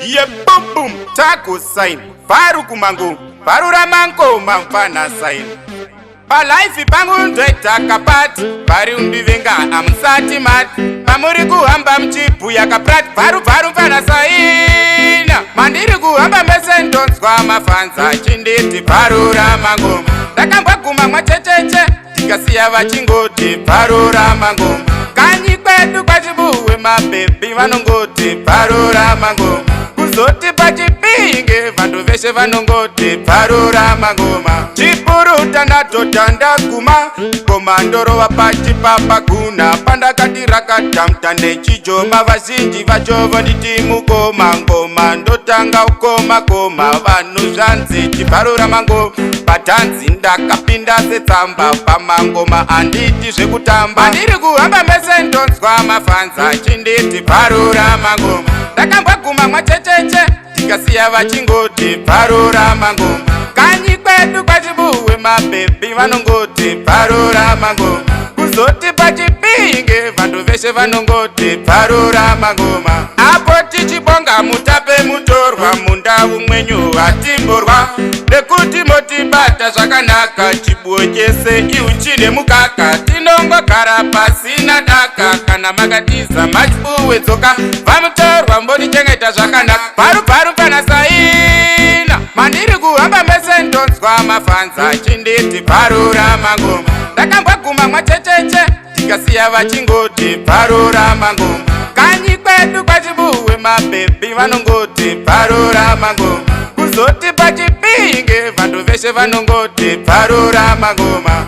Ye boom boom taku sign Paru kumangu Paru ramanko mamfana sign Pa life pangu ndweta kapati Pari undivenga amusati mati Pamuri kuhamba mchipu yakaprat Paru mfana sign Mandiri kuhamba mesendonswa mafanza Chinditi paru ramango Takambwa kumamwa checheche Tikasiya vachingoti paru ramango Kanyi kwetu kwa chibuwe mabebi vanongoti paru ramango Kuzoti pachipinge vandu veshe vanongoti paru ramangoma Chipuruta natotanda kuma Komandoro wapachi papa kuna Pandakati rakatamta nechijoma Vazinji vachovo nditi mukoma ngoma Ndotanga ukoma koma Vanu zvanzi chiparu ramango Patanzi ndakapinda setsamba Pamangoma anditi zvekutamba Andiri kuhamba mese ndonzwa mafanza Chinditi paru ramangoma Ndakambwa kumamwa checheche Tikasiya vachingoti paru ramangoma Kanyi kwetu kwa chibuwe mabebi vanongoti paru ramangoma Kuzoti pachipinge vandu veshe vanongoti paru ramangoma Apo tichibonga mutape mutorwa Mundavu mwenyu vatimborwa Nekuti motibata zvakanaka Chibuwe chese iuchine mukaka Tinongogara pasina daka Kana makatiza machibuwe dzoka Vamutorwa mbonichengeta zvakanaka Paru pana saina Mandiri kuhamba mese ndonzwa mafanza Chinditi paru ramangoma Ndakambwa kumamwa checheche Tikasiya vachingoti paru ramangoma Kanyi kwetu kwa chibuwe mabebi vanongoti paru ramangoma Kuzoti pachipinge vandu veshe vanongoti paru ramangoma